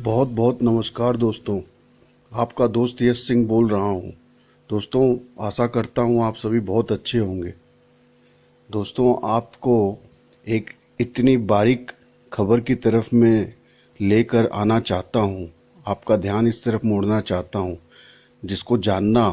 बहुत बहुत नमस्कार दोस्तों। आपका दोस्त यश सिंह बोल रहा हूँ। दोस्तों, आशा करता हूँ आप सभी बहुत अच्छे होंगे। दोस्तों, आपको एक इतनी बारीक खबर की तरफ मैं लेकर आना चाहता हूँ, आपका ध्यान इस तरफ मोड़ना चाहता हूँ, जिसको जानना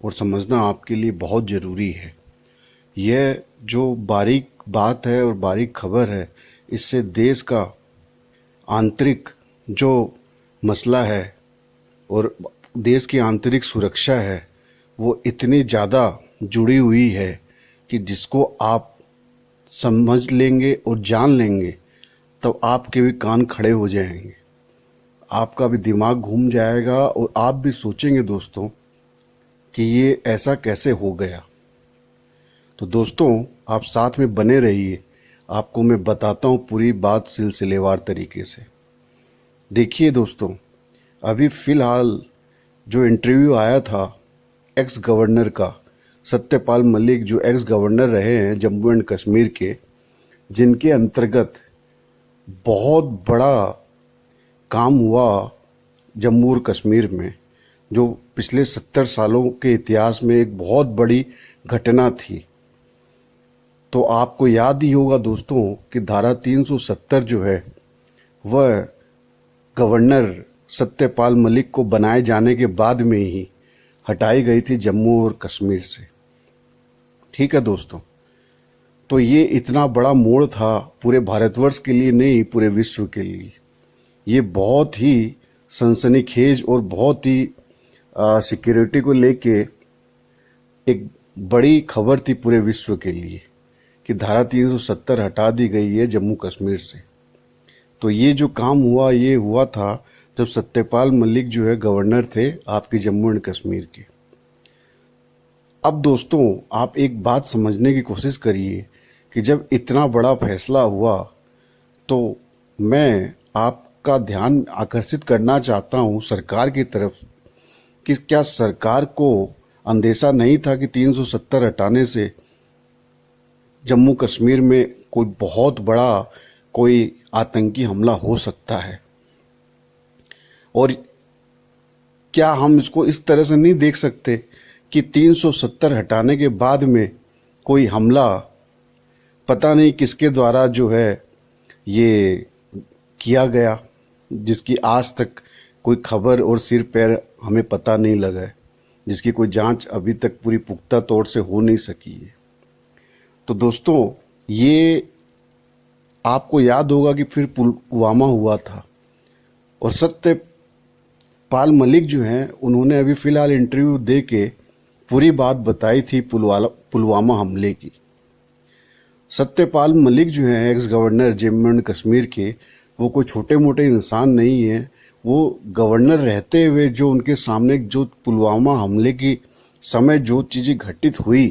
और समझना आपके लिए बहुत ज़रूरी है। यह जो बारीक बात है और बारीक खबर है, इससे देश का आंतरिक जो मसला है और देश की आंतरिक सुरक्षा है, वो इतनी ज़्यादा जुड़ी हुई है कि जिसको आप समझ लेंगे और जान लेंगे तब आपके भी कान खड़े हो जाएंगे, आपका भी दिमाग घूम जाएगा और आप भी सोचेंगे दोस्तों कि ये ऐसा कैसे हो गया। तो दोस्तों, आप साथ में बने रहिए, आपको मैं बताता हूँ पूरी बात सिलसिलेवार तरीके से। देखिए दोस्तों, अभी फ़िलहाल जो इंटरव्यू आया था एक्स गवर्नर का, सत्यपाल मलिक जो एक्स गवर्नर रहे हैं जम्मू एंड कश्मीर के, जिनके अंतर्गत बहुत बड़ा काम हुआ जम्मू और कश्मीर में, जो पिछले 70 सालों के इतिहास में एक बहुत बड़ी घटना थी। तो आपको याद ही होगा दोस्तों कि धारा 370 जो है वह गवर्नर सत्यपाल मलिक को बनाए जाने के बाद में ही हटाई गई थी जम्मू और कश्मीर से। ठीक है दोस्तों, तो ये इतना बड़ा मोड़ था पूरे भारतवर्ष के लिए नहीं, पूरे विश्व के लिए। ये बहुत ही सनसनीखेज और बहुत ही सिक्योरिटी को लेके एक बड़ी खबर थी पूरे विश्व के लिए कि धारा 370 हटा दी गई है जम्मू कश्मीर से। तो ये जो काम हुआ, ये हुआ था जब सत्यपाल मलिक जो है गवर्नर थे आपके जम्मू एंड कश्मीर के। अब दोस्तों, आप एक बात समझने की कोशिश करिए कि जब इतना बड़ा फैसला हुआ तो मैं आपका ध्यान आकर्षित करना चाहता हूं सरकार की तरफ कि क्या सरकार को अंदेशा नहीं था कि 370 हटाने से जम्मू कश्मीर में कोई बहुत बड़ा कोई आतंकी हमला हो सकता है। और क्या हम इसको इस तरह से नहीं देख सकते कि 370 हटाने के बाद में कोई हमला पता नहीं किसके द्वारा जो है ये किया गया, जिसकी आज तक कोई खबर और सिर पैर हमें पता नहीं लगा है, जिसकी कोई जांच अभी तक पूरी पुख्ता तौर से हो नहीं सकी है। तो दोस्तों, ये आपको याद होगा कि फिर पुलवामा हुआ था और सत्यपाल मलिक जो हैं उन्होंने अभी फ़िलहाल इंटरव्यू दे के पूरी बात बताई थी पुलवामा हमले की। सत्यपाल मलिक जो हैं x governor Jammu and Kashmir के, वो कोई छोटे मोटे इंसान नहीं है। वो गवर्नर रहते हुए जो उनके सामने जो पुलवामा हमले की समय जो चीज़ें घटित हुई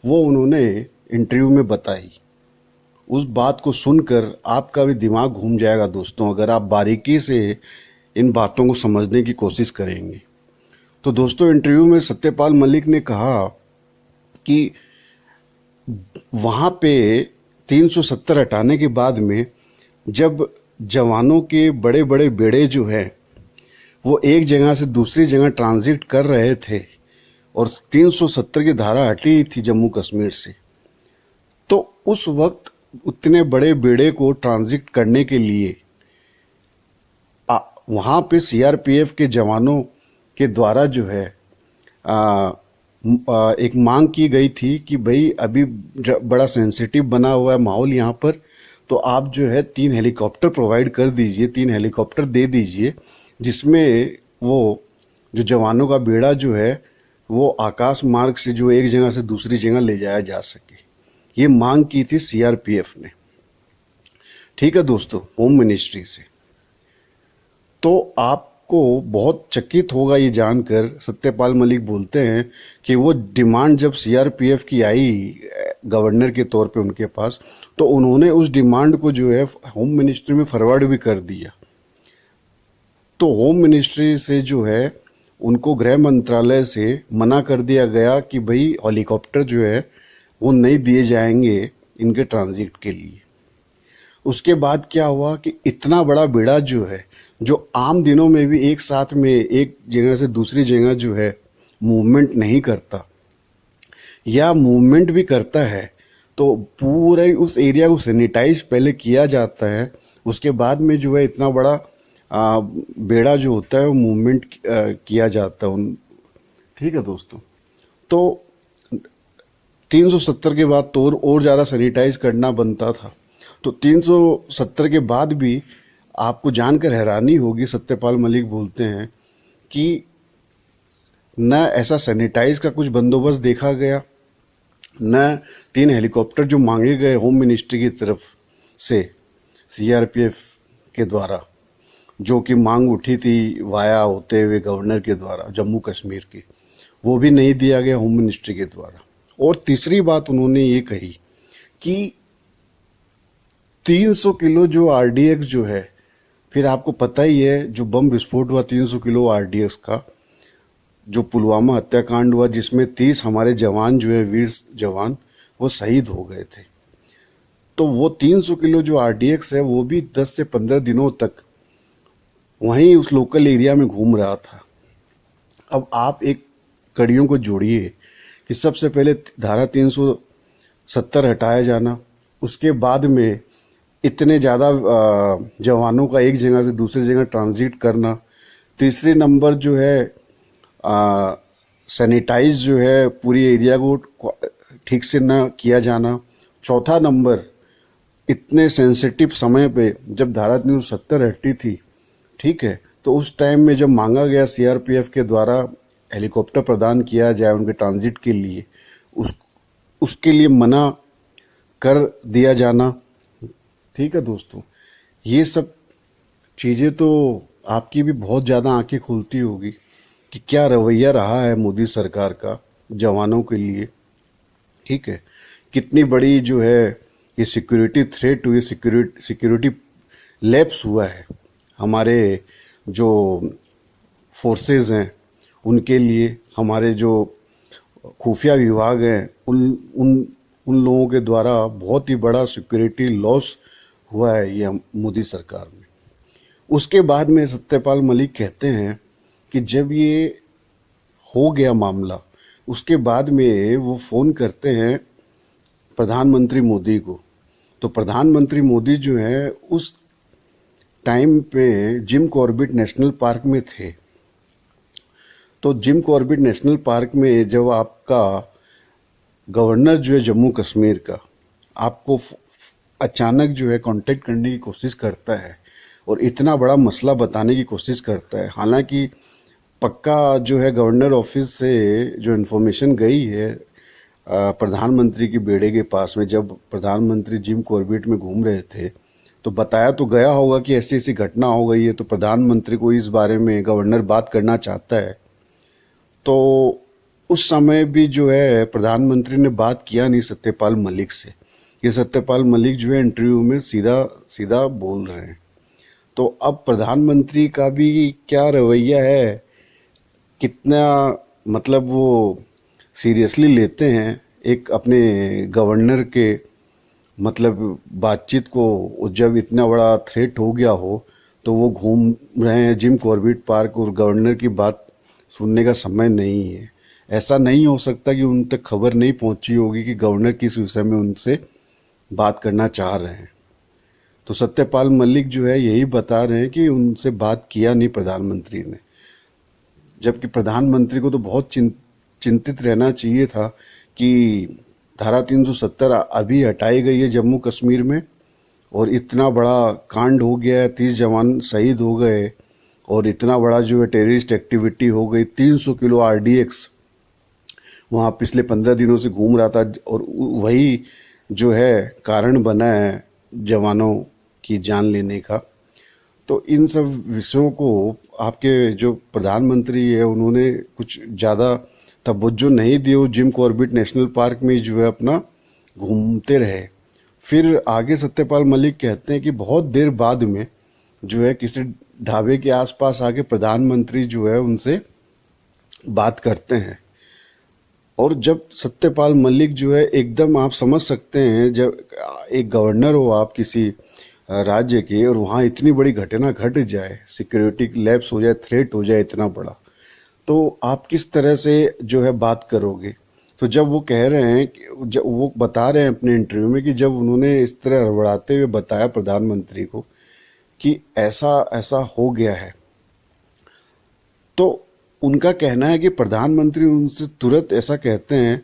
वो उन्होंने इंटरव्यू में बताई। उस बात को सुनकर आपका भी दिमाग घूम जाएगा दोस्तों, अगर आप बारीकी से इन बातों को समझने की कोशिश करेंगे। तो दोस्तों, इंटरव्यू में सत्यपाल मलिक ने कहा कि वहाँ पे 370 हटाने के बाद में जब जवानों के बड़े बड़े बेड़े जो हैं वो एक जगह से दूसरी जगह ट्रांजिट कर रहे थे और 370 की धारा हटी थी जम्मू कश्मीर से, तो उस वक्त उतने बड़े बेड़े को ट्रांजिट करने के लिए वहाँ पे सीआरपीएफ के जवानों के द्वारा जो है एक मांग की गई थी कि भाई अभी बड़ा सेंसिटिव बना हुआ है माहौल यहाँ पर, तो आप जो है 3 हेलीकॉप्टर प्रोवाइड कर दीजिए, 3 हेलीकॉप्टर दे दीजिए, जिसमें वो जो जवानों का बेड़ा जो है वो आकाश मार्ग से जो एक जगह से दूसरी जगह ले जाया जा सके। ये मांग की थी सीआरपीएफ ने। ठीक है दोस्तों, होम मिनिस्ट्री से। तो आपको बहुत चकित होगा ये जानकर, सत्यपाल मलिक बोलते हैं कि वो डिमांड जब सीआरपीएफ की आई गवर्नर के तौर पे उनके पास, तो उन्होंने उस डिमांड को जो है होम मिनिस्ट्री में फॉरवर्ड भी कर दिया। तो होम मिनिस्ट्री से जो है उनको गृह मंत्रालय से मना कर दिया गया कि भाई हेलीकॉप्टर जो है वो नहीं दिए जाएंगे इनके ट्रांजिट के लिए। उसके बाद क्या हुआ कि इतना बड़ा बेड़ा जो है, जो आम दिनों में भी एक साथ में एक जगह से दूसरी जगह जो है मूवमेंट नहीं करता, या मूवमेंट भी करता है तो पूरे उस एरिया को सैनिटाइज पहले किया जाता है, उसके बाद में जो है इतना बड़ा बेड़ा जो होता है वो मूवमेंट किया जाता है। ठीक है दोस्तों, तो 370 के बाद तो और ज़्यादा सैनिटाइज करना बनता था। तो 370 के बाद भी आपको जानकर हैरानी होगी, सत्यपाल मलिक बोलते हैं कि न ऐसा सैनिटाइज का कुछ बंदोबस्त देखा गया, न 3 हेलीकॉप्टर जो मांगे गए होम मिनिस्ट्री की तरफ से सीआरपीएफ के द्वारा, जो कि मांग उठी थी वाया होते हुए गवर्नर के द्वारा जम्मू कश्मीर की, वो भी नहीं दिया गया होम मिनिस्ट्री के द्वारा। और तीसरी बात उन्होंने ये कही कि 300 किलो जो आरडीएक्स जो है, फिर आपको पता ही है जो बम विस्फोट हुआ 300 किलो आरडीएक्स का, जो पुलवामा हत्याकांड हुआ जिसमें 30 हमारे जवान जो है वीर जवान वो शहीद हो गए थे, तो वो 300 किलो जो आरडीएक्स है वो भी 10 से 15 दिनों तक वहीं उस लोकल एरिया में घूम रहा था। अब आप एक कड़ियों को जोड़िए कि सबसे पहले धारा 370 हटाया जाना, उसके बाद में इतने ज़्यादा जवानों का एक जगह से दूसरी जगह ट्रांजिट करना, तीसरे नंबर जो है सैनिटाइज जो है पूरी एरिया को ठीक से ना किया जाना, चौथा नंबर इतने सेंसिटिव समय पे जब धारा 370 हटी थी, ठीक है, तो उस टाइम में जब मांगा गया सीआरपीएफ के द्वारा हेलीकॉप्टर प्रदान किया जाए उनके ट्रांजिट के लिए, उसके लिए मना कर दिया जाना। ठीक है दोस्तों, ये सब चीज़ें तो आपकी भी बहुत ज़्यादा आंखें खुलती होगी कि क्या रवैया रहा है मोदी सरकार का जवानों के लिए। ठीक है, कितनी बड़ी जो है ये सिक्योरिटी थ्रेट हुई, सिक्योरिटी लैप्स हुआ है हमारे जो फोर्सेस हैं उनके लिए, हमारे जो खुफिया विभाग हैं उन लोगों के द्वारा बहुत ही बड़ा सिक्योरिटी लॉस हुआ है ये मोदी सरकार में। उसके बाद में सत्यपाल मलिक कहते हैं कि जब ये हो गया मामला, उसके बाद में वो फ़ोन करते हैं प्रधानमंत्री मोदी को। तो प्रधानमंत्री मोदी जो है उस टाइम पे जिम कॉर्बेट नेशनल पार्क में थे। तो जिम कॉर्बेट नेशनल पार्क में जब आपका गवर्नर जो है जम्मू कश्मीर का आपको अचानक जो है कांटेक्ट करने की कोशिश करता है और इतना बड़ा मसला बताने की कोशिश करता है, हालांकि पक्का जो है गवर्नर ऑफिस से जो इन्फॉर्मेशन गई है प्रधानमंत्री की बेड़े के पास में, जब प्रधानमंत्री जिम कॉर्बेट में घूम रहे थे तो बताया तो गया होगा कि ऐसी ऐसी घटना हो गई है, तो प्रधानमंत्री को इस बारे में गवर्नर बात करना चाहता है। तो उस समय भी जो है प्रधानमंत्री ने बात किया नहीं सत्यपाल मलिक से। ये सत्यपाल मलिक जो है इंटरव्यू में सीधा सीधा बोल रहे हैं। तो अब प्रधानमंत्री का भी क्या रवैया है, कितना मतलब वो सीरियसली लेते हैं एक अपने गवर्नर के मतलब बातचीत को। जब इतना बड़ा थ्रेट हो गया हो तो वो घूम रहे हैं जिम कॉर्बेट पार्क और गवर्नर की बात सुनने का समय नहीं है। ऐसा नहीं हो सकता कि उन तक खबर नहीं पहुंची होगी कि गवर्नर किस विषय में उनसे बात करना चाह रहे हैं। तो सत्यपाल मलिक जो है यही बता रहे हैं कि उनसे बात किया नहीं प्रधानमंत्री ने, जबकि प्रधानमंत्री को तो बहुत चिंतित रहना चाहिए था कि धारा 370 अभी हटाई गई है जम्मू कश्मीर में और इतना बड़ा कांड हो गया है, 30 जवान शहीद हो गए और इतना बड़ा जो है टेररिस्ट एक्टिविटी हो गई। 300 किलो आरडीएक्स वहाँ पिछले 15 दिनों से घूम रहा था और वही जो है कारण बना है जवानों की जान लेने का। तो इन सब विषयों को आपके जो प्रधानमंत्री है उन्होंने कुछ ज़्यादा तवज्जो नहीं दी। वो जिम कॉर्बेट नेशनल पार्क में जो है अपना घूमते रहे। फिर आगे सत्यपाल मलिक कहते हैं कि बहुत देर बाद में जो है किसी ढाबे के आसपास आके प्रधानमंत्री जो है उनसे बात करते हैं। और जब सत्यपाल मलिक जो है एकदम आप समझ सकते हैं, जब एक गवर्नर हो आप किसी राज्य के, और वहाँ इतनी बड़ी घटना घट जाए, सिक्योरिटी लैप्स हो जाए, थ्रेट हो जाए इतना बड़ा, तो आप किस तरह से जो है बात करोगे। तो जब वो कह रहे हैं जब वो बता रहे हैं अपने इंटरव्यू में कि जब उन्होंने इस तरह हड़बड़ाते हुए बताया प्रधानमंत्री को कि ऐसा ऐसा हो गया है, तो उनका कहना है कि प्रधानमंत्री उनसे तुरंत ऐसा कहते हैं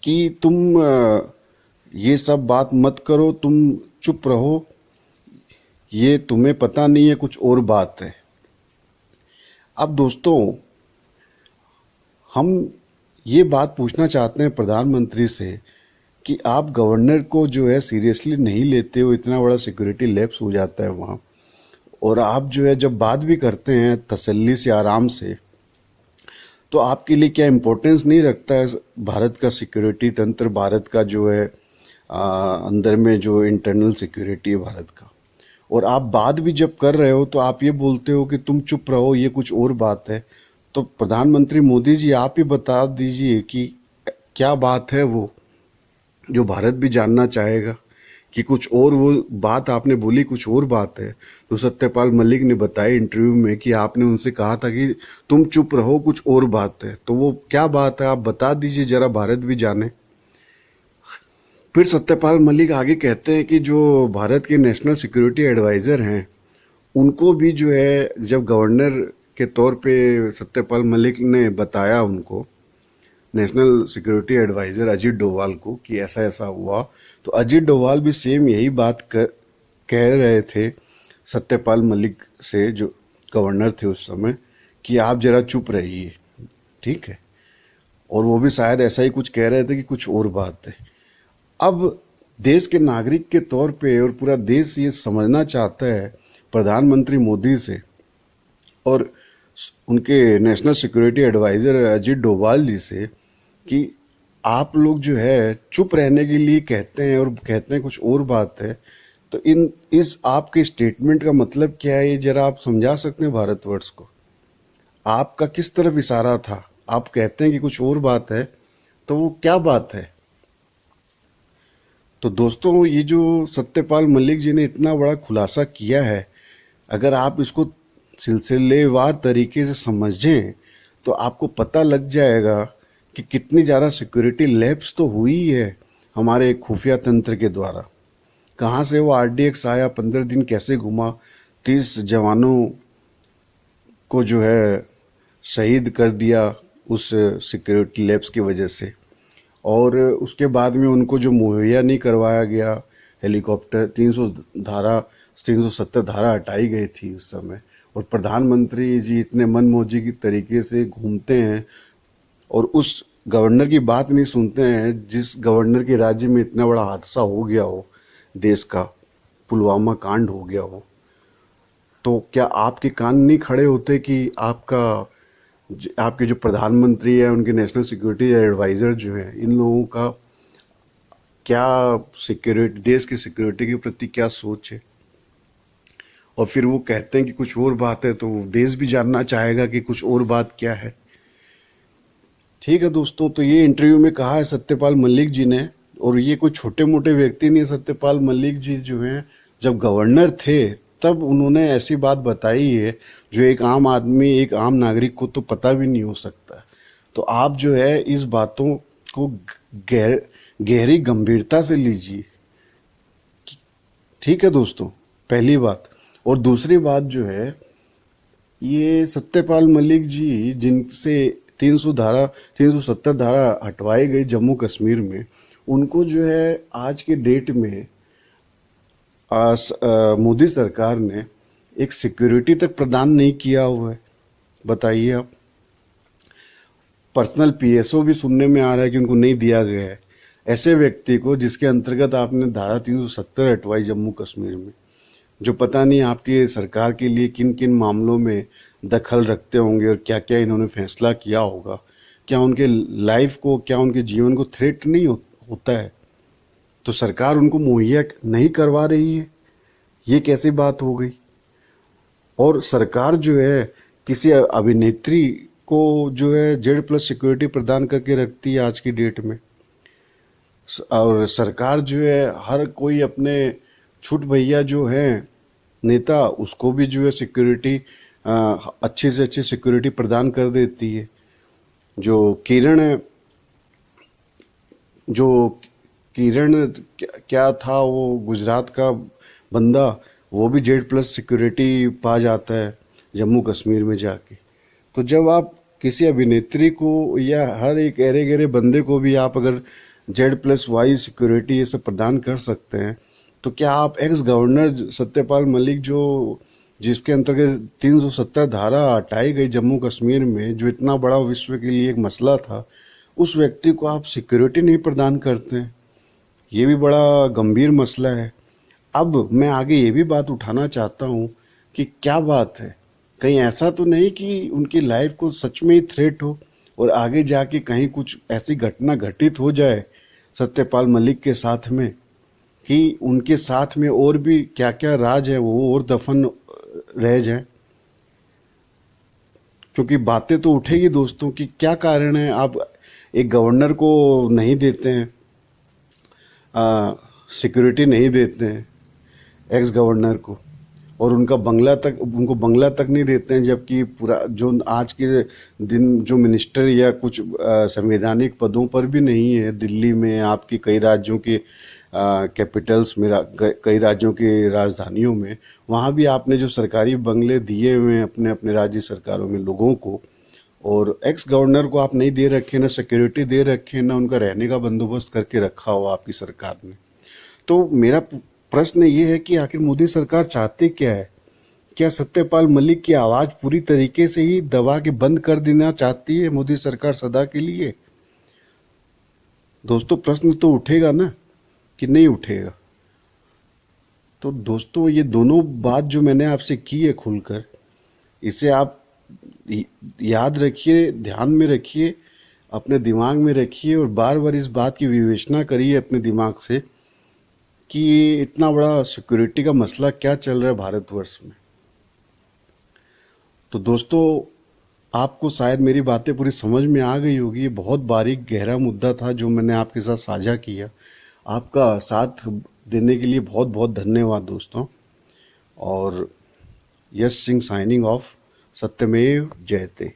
कि तुम ये सब बात मत करो, तुम चुप रहो, ये तुम्हें पता नहीं है, कुछ और बात है। अब दोस्तों, हम ये बात पूछना चाहते हैं प्रधानमंत्री से कि आप गवर्नर को जो है सीरियसली नहीं लेते हो, इतना बड़ा सिक्योरिटी लैप्स हो जाता है वहाँ, और आप जो है जब बात भी करते हैं तसल्ली से, आराम से, तो आपके लिए क्या इम्पोर्टेंस नहीं रखता है भारत का सिक्योरिटी तंत्र, भारत का जो है अंदर में जो इंटरनल सिक्योरिटी है भारत का। और आप बात भी जब कर रहे हो तो आप ये बोलते हो कि तुम चुप रहो, ये कुछ और बात है। तो प्रधानमंत्री मोदी जी, आप ही बता दीजिए कि क्या बात है वो, जो भारत भी जानना चाहेगा कि कुछ और, वो बात आपने बोली कुछ और बात है। तो सत्यपाल मलिक ने बताया इंटरव्यू में कि आपने उनसे कहा था कि तुम चुप रहो, कुछ और बात है। तो वो क्या बात है, आप बता दीजिए जरा, भारत भी जाने। फिर सत्यपाल मलिक आगे कहते हैं कि जो भारत के नेशनल सिक्योरिटी एडवाइजर हैं, उनको भी जो है जब गवर्नर के तौर पे सत्यपाल मलिक ने बताया उनको, national security adviser Ajit Doval को, कि ऐसा ऐसा हुआ, तो अजीत डोभाल भी सेम यही बात कह रहे थे सत्यपाल मलिक से, जो गवर्नर थे उस समय, कि आप जरा चुप रहिए, ठीक है। और वो भी शायद ऐसा ही कुछ कह रहे थे कि कुछ और बात है। अब देश के नागरिक के तौर पे और पूरा देश ये समझना चाहता है प्रधानमंत्री मोदी से और उनके national security adviser Ajit Doval ji से कि आप लोग जो है चुप रहने के लिए कहते हैं और कहते हैं कुछ और बात है। तो इस आपके स्टेटमेंट का मतलब क्या है, ये जरा आप समझा सकते हैं भारतवर्ष को। आपका किस तरफ इशारा था? आप कहते हैं कि कुछ और बात है, तो वो क्या बात है? तो दोस्तों, ये जो सत्यपाल मलिक जी ने इतना बड़ा खुलासा किया है, अगर आप इसको सिलसिलेवार तरीके से समझें तो आपको पता लग जाएगा कि कितनी ज़्यादा सिक्योरिटी लैप्स तो हुई है हमारे खुफिया तंत्र के द्वारा। कहाँ से वो आरडीएक्स आया, 15 दिन कैसे घुमा, 30 जवानों को जो है शहीद कर दिया उस सिक्योरिटी लैप्स की वजह से, और उसके बाद में उनको जो मुहैया नहीं करवाया गया हेलीकॉप्टर, 370 धारा हटाई गई थी उस समय, और प्रधानमंत्री जी इतने मनमौजी की तरीके से घूमते हैं और उस गवर्नर की बात नहीं सुनते हैं जिस गवर्नर के राज्य में इतना बड़ा हादसा हो गया हो, देश का पुलवामा कांड हो गया हो। तो क्या आपके कान नहीं खड़े होते कि आपके जो प्रधानमंत्री है, उनके नेशनल सिक्योरिटी एडवाइजर जो है, इन लोगों का क्या सिक्योरिटी, देश की सिक्योरिटी के प्रति क्या सोच है? और फिर वो कहते हैं कि कुछ और बात है, तो देश भी जानना चाहेगा कि कुछ और बात क्या है। ठीक है दोस्तों, तो ये इंटरव्यू में कहा है सत्यपाल मलिक जी ने, और ये कोई छोटे मोटे व्यक्ति नहीं। सत्यपाल मलिक जी जो हैं, जब गवर्नर थे तब उन्होंने ऐसी बात बताई है जो एक आम आदमी, एक आम नागरिक को तो पता भी नहीं हो सकता। तो आप जो है इस बातों को गहरी गंभीरता से लीजिए, ठीक है दोस्तों, पहली बात। और दूसरी बात जो है, ये सत्यपाल मलिक जी जिनसे 370 धारा हटवाई गई जम्मू कश्मीर में, उनको जो है आज के डेट में मोदी सरकार ने एक सिक्योरिटी तक प्रदान नहीं किया हुआ है। बताइए आप, पर्सनल पीएसओ भी सुनने में आ रहा है कि उनको नहीं दिया गया है, ऐसे व्यक्ति को जिसके अंतर्गत आपने धारा 370 हटवाई जम्मू कश्मीर में, जो पता नहीं आपकी सरकार के लिए किन किन मामलों में दखल रखते होंगे और क्या क्या इन्होंने फैसला किया होगा। क्या उनके लाइफ को, क्या उनके जीवन को थ्रेट नहीं होता है? तो सरकार उनको मुहैया नहीं करवा रही है, ये कैसी बात हो गई? और सरकार जो है किसी अभिनेत्री को जो है जेड प्लस सिक्योरिटी प्रदान करके रखती है आज की डेट में। और सरकार जो है हर कोई अपने छूट भैया जो है नेता उसको भी जो है सिक्योरिटी अच्छी से अच्छी सिक्योरिटी प्रदान कर देती है। जो किरण है, जो किरण क्या था वो गुजरात का बंदा, वो भी जेड प्लस सिक्योरिटी पा जाता है जम्मू कश्मीर में जाके। तो जब आप किसी अभिनेत्री को या हर एक ऐरे गहरे बंदे को भी आप अगर जेड प्लस वाई सिक्योरिटी ये सब प्रदान कर सकते हैं, तो क्या आप एक्स गवर्नर सत्यपाल मलिक जो जिसके अंतर्गत 370 धारा हटाई गई जम्मू कश्मीर में, जो इतना बड़ा विश्व के लिए एक मसला था, उस व्यक्ति को आप सिक्योरिटी नहीं प्रदान करते हैं? ये भी बड़ा गंभीर मसला है। अब मैं आगे ये भी बात उठाना चाहता हूँ कि क्या बात है, कहीं ऐसा तो नहीं कि उनकी लाइफ को सच में ही थ्रेट हो और आगे जाके कहीं कुछ ऐसी घटना घटित हो जाए सत्यपाल मलिक के साथ में कि उनके साथ में और भी क्या क्या राज है वो और दफन रह जाए। क्योंकि बातें तो उठेगी दोस्तों कि क्या कारण है आप एक गवर्नर को नहीं देते हैं, सिक्योरिटी नहीं देते हैं एक्स गवर्नर को, और उनको बंगला तक नहीं देते हैं, जबकि पूरा जो आज के दिन जो मिनिस्टर या कुछ संवैधानिक पदों पर भी नहीं है दिल्ली में, आपकी कई राज्यों के कैपिटल्स में, कई राज्यों की राजधानियों में, वहाँ भी आपने जो सरकारी बंगले दिए हुए हैं अपने अपने राज्य सरकारों में लोगों को, और एक्स गवर्नर को आप नहीं दे रखे, ना सिक्योरिटी दे रखे, ना उनका रहने का बंदोबस्त करके रखा हो आपकी सरकार ने। तो मेरा प्रश्न ये है कि आखिर मोदी सरकार चाहती क्या है? क्या सत्यपाल मलिक की आवाज पूरी तरीके से ही दबा के बंद कर देना चाहती है मोदी सरकार सदा के लिए? दोस्तों प्रश्न तो उठेगा ना, कि नहीं उठेगा? तो दोस्तों ये दोनों बात जो मैंने आपसे की है खुलकर, इसे आप याद रखिए, ध्यान में रखिए, अपने दिमाग में रखिए, और बार बार इस बात की विवेचना करिए अपने दिमाग से कि ये इतना बड़ा सिक्योरिटी का मसला क्या चल रहा है भारतवर्ष में। तो दोस्तों आपको शायद मेरी बातें पूरी समझ में आ गई होगी। ये बहुत बारीक गहरा मुद्दा था जो मैंने आपके साथ साझा किया। आपका साथ देने के लिए बहुत बहुत धन्यवाद दोस्तों। और यश सिंह साइनिंग ऑफ। सत्यमेव जयते।